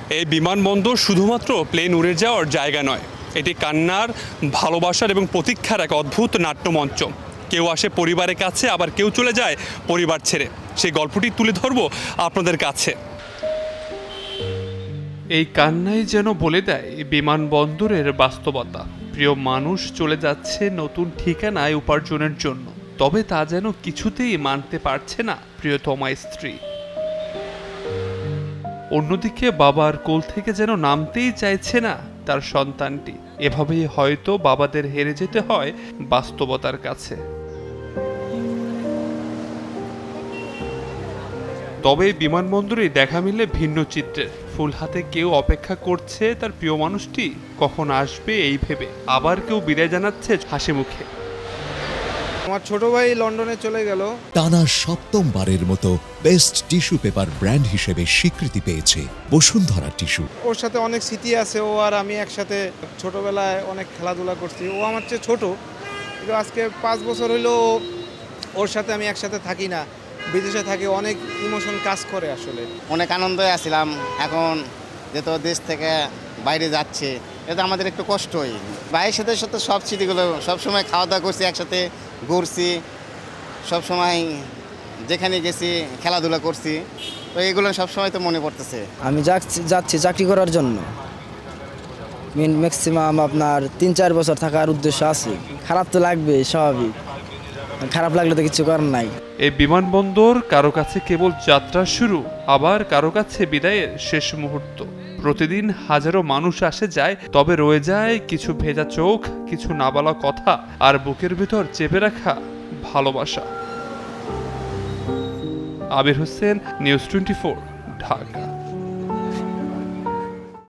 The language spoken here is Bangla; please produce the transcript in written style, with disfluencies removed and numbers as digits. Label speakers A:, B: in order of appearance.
A: এই বিমানবন্দর শুধুমাত্র প্লেন উড়ে যাওয়ার জায়গা নয়, এটি কান্নার, ভালোবাসার এবং প্রতীক্ষার এক অদ্ভুত নাট্যমঞ্চ। কেউ আসে পরিবারের কাছে, আবার কেউ চলে যায় পরিবার ছেড়ে। সেই গল্পটি তুলে ধরব আপনাদের কাছে। এই কান্নাই যেন বলে দেয় বিমানবন্দরের বাস্তবতা। প্রিয় মানুষ চলে যাচ্ছে নতুন ঠিকানায় উপার্জনের জন্য, তবে তা যেন কিছুতেই মানতে পারছে না প্রিয়তমা স্ত্রী। অন্যদিকে বাবার কোল থেকে যেন নামতেই চাইছে না তার সন্তানটি। এভাবেই হয়তো বাবাদের হেরে যেতে হয় বাস্তবতার কাছে। তবে বিমানবন্দরে দেখা মিলে ভিন্ন চিত্রের। ফুল হাতে কেউ অপেক্ষা করছে তার প্রিয় মানুষটি কখন আসবে এই ভেবে, আবার কেউ বিদায় জানাচ্ছে হাসি মুখে।
B: আমার ছোট ভাই লন্ডনে চলে গেল।
C: টানা সপ্তমবারের মতো বেস্ট টিস্যু পেপার ব্র্যান্ড হিসেবে স্বীকৃতি পেয়েছে বসুন্ধরা টিস্যু।
B: ওর সাথে অনেক স্মৃতি আছে, ও আর আমি একসাথে ছোটবেলায় অনেক খেলাধুলা করছি। ও আমার চেয়ে ছোট, কিন্তু আজকে 5 বছর হইলো ওর সাথে আমি একসাথে থাকি না, বিদেশে থাকি। অনেক ইমোশন কাজ করে আসলে।
D: অনেক আনন্দে আছিলাম। এখন যেহেতু দেশ থেকে বাইরে যাচ্ছে, এটা আমাদের একটু কষ্টই। ভাইয়ের সাথে সাথে সব স্মৃতিগুলো, সবসময় খাওয়া দাওয়া করছি একসাথে, ঘুরছি, সবসময় যেখানে গেছি খেলাধুলা করছি, তো এগুলো সবসময় তো মনে পড়তেছে।
E: আমি যাচ্ছি চাকরি করার জন্য। ম্যাক্সিমাম আপনার 3-4 বছর থাকার উদ্দেশ্য আছে। খারাপ তো লাগবে, স্বাভাবিক। খারাপ লাগলে তো কিছু করার নাই।
A: এই বিমানবন্দর কারো কাছে কেবল যাত্রার শুরু, আবার কারো কাছে বিদায়ের শেষ মুহূর্ত। প্রতিদিন হাজারো মানুষ আসে যায়, তবে রয়ে যায় কিছু ভেজা চোখ, কিছু না বলা কথা, আর বুকের ভিতর চেপে রাখা ভালোবাসা। আবির হোসেন, নিউজ 24, ঢাকা।